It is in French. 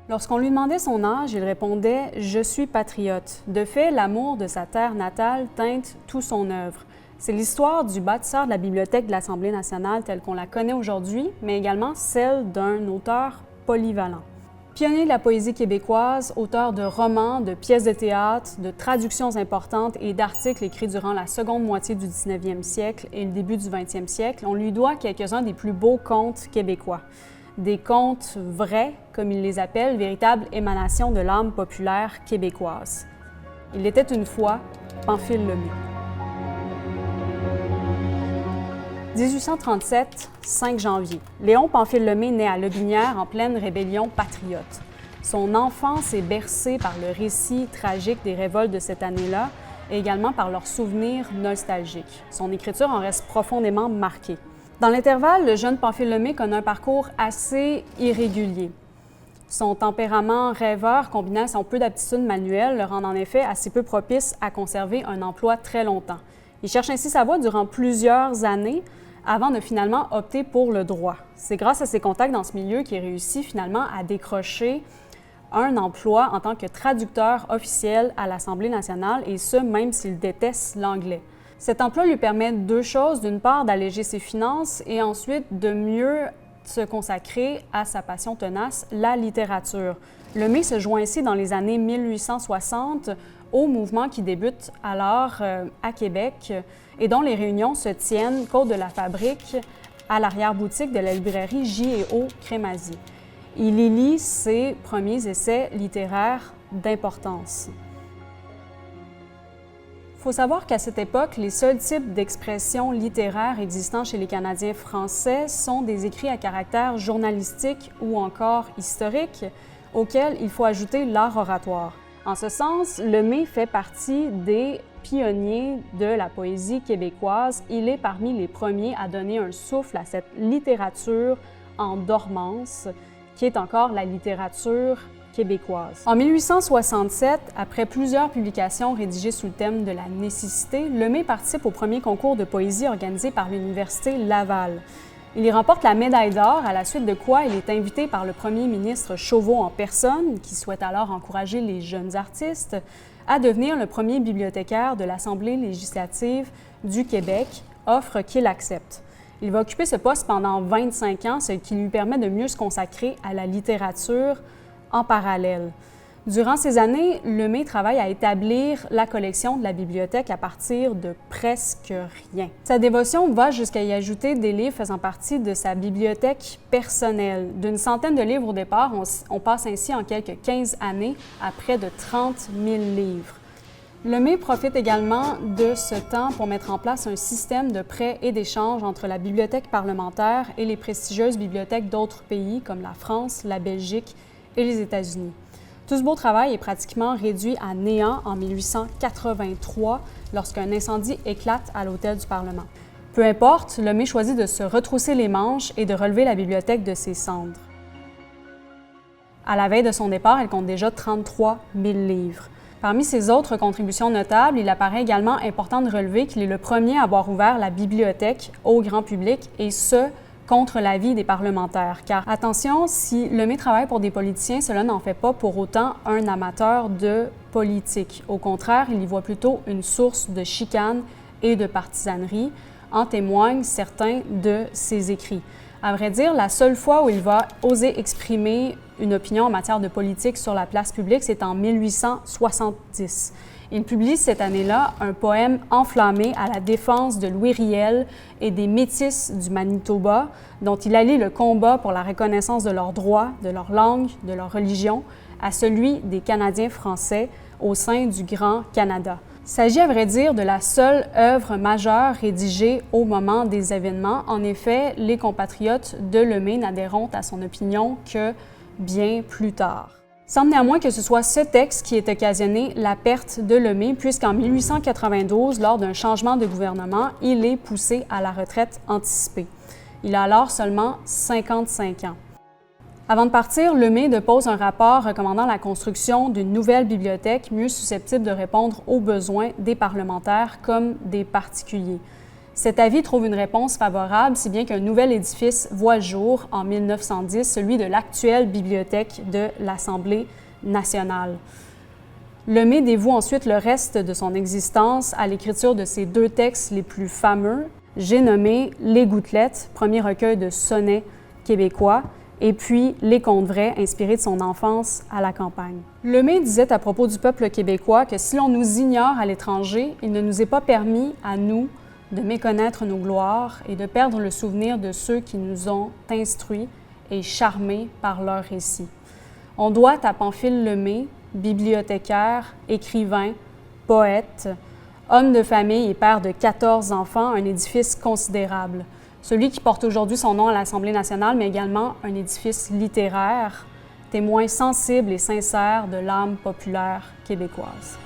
Lorsqu'on lui demandait son âge, il répondait « Je suis patriote ». De fait, l'amour de sa terre natale teinte tout son œuvre. C'est l'histoire du bâtisseur de la Bibliothèque de l'Assemblée nationale telle qu'on la connaît aujourd'hui, mais également celle d'un auteur polyvalent. Pionnier de la poésie québécoise, auteur de romans, de pièces de théâtre, de traductions importantes et d'articles écrits durant la seconde moitié du 19e siècle et le début du 20e siècle, on lui doit quelques-uns des plus beaux contes québécois. Des contes vrais, comme il les appelle, véritables émanations de l'âme populaire québécoise. Il était une fois Pamphile Lemay. 1837, 5 janvier. Léon Pamphile Lemay naît à Lotbinière en pleine rébellion patriote. Son enfance est bercée par le récit tragique des révoltes de cette année-là et également par leurs souvenirs nostalgiques. Son écriture en reste profondément marquée. Dans l'intervalle, le jeune Pamphile Lemay connaît un parcours assez irrégulier. Son tempérament rêveur combiné à son peu d'aptitude manuelle le rend en effet assez peu propice à conserver un emploi très longtemps. Il cherche ainsi sa voie durant plusieurs années avant de finalement opter pour le droit. C'est grâce à ses contacts dans ce milieu qu'il réussit finalement à décrocher un emploi en tant que traducteur officiel à l'Assemblée nationale, et ce, même s'il déteste l'anglais. Cet emploi lui permet deux choses. D'une part, d'alléger ses finances et ensuite de mieux se consacrer à sa passion tenace, la littérature. Lemay se joint ainsi dans les années 1860 au mouvement qui débute alors à Québec et dont les réunions se tiennent côte de la Fabrique à l'arrière-boutique de la librairie J&O Crémazie. Il y lit ses premiers essais littéraires d'importance. Il faut savoir qu'à cette époque, les seuls types d'expressions littéraires existant chez les Canadiens français sont des écrits à caractère journalistique ou encore historique, auxquels il faut ajouter l'art oratoire. En ce sens, Lemay fait partie des pionniers de la poésie québécoise. Il est parmi les premiers à donner un souffle à cette littérature en dormance, qui est encore la littérature québécoise. En 1867, après plusieurs publications rédigées sous le thème de la nécessité, Lemay participe au premier concours de poésie organisé par l'Université Laval. Il y remporte la médaille d'or, à la suite de quoi il est invité par le premier ministre Chauveau en personne, qui souhaite alors encourager les jeunes artistes, à devenir le premier bibliothécaire de l'Assemblée législative du Québec, offre qu'il accepte. Il va occuper ce poste pendant 25 ans, ce qui lui permet de mieux se consacrer à la littérature en parallèle. Durant ces années, Lemay travaille à établir la collection de la bibliothèque à partir de presque rien. Sa dévotion va jusqu'à y ajouter des livres faisant partie de sa bibliothèque personnelle. D'une centaine de livres au départ, on passe ainsi en quelques 15 années à près de 30 000 livres. Lemay profite également de ce temps pour mettre en place un système de prêts et d'échanges entre la bibliothèque parlementaire et les prestigieuses bibliothèques d'autres pays comme la France, la Belgique et les États-Unis. Tout ce beau travail est pratiquement réduit à néant en 1883 lorsqu'un incendie éclate à l'hôtel du Parlement. Peu importe, Lemay choisit de se retrousser les manches et de relever la bibliothèque de ses cendres. À la veille de son départ, elle compte déjà 33 000 livres. Parmi ses autres contributions notables, il apparaît également important de relever qu'il est le premier à avoir ouvert la bibliothèque au grand public, et ce, contre l'avis des parlementaires. Car attention, si Lemay travaille pour des politiciens, cela n'en fait pas pour autant un amateur de politique. Au contraire, il y voit plutôt une source de chicane et de partisanerie. En témoignent certains de ses écrits. À vrai dire, la seule fois où il va oser exprimer une opinion en matière de politique sur la place publique, c'est en 1870. Il publie cette année-là un poème enflammé à la défense de Louis Riel et des Métis du Manitoba, dont il allie le combat pour la reconnaissance de leurs droits, de leur langue, de leur religion, à celui des Canadiens français au sein du Grand Canada. Il s'agit à vrai dire de la seule œuvre majeure rédigée au moment des événements. En effet, les compatriotes de Lemay n'adhéreront à son opinion que bien plus tard. Il semble néanmoins que ce soit ce texte qui ait occasionné la perte de Lemay, puisqu'en 1892, lors d'un changement de gouvernement, il est poussé à la retraite anticipée. Il a alors seulement 55 ans. Avant de partir, Lemay dépose un rapport recommandant la construction d'une nouvelle bibliothèque mieux susceptible de répondre aux besoins des parlementaires comme des particuliers. Cet avis trouve une réponse favorable, si bien qu'un nouvel édifice voit le jour en 1910, celui de l'actuelle bibliothèque de l'Assemblée nationale. Lemay dévoue ensuite le reste de son existence à l'écriture de ses deux textes les plus fameux. J'ai nommé Les Gouttelettes, premier recueil de sonnets québécois, et puis Les Contes vrais, inspiré de son enfance à la campagne. Lemay disait à propos du peuple québécois que si l'on nous ignore à l'étranger, il ne nous est pas permis à nous de méconnaître nos gloires et de perdre le souvenir de ceux qui nous ont instruits et charmés par leurs récits. On doit à Pamphile Lemay, bibliothécaire, écrivain, poète, homme de famille et père de 14 enfants, un édifice considérable. Celui qui porte aujourd'hui son nom à l'Assemblée nationale, mais également un édifice littéraire, témoin sensible et sincère de l'âme populaire québécoise.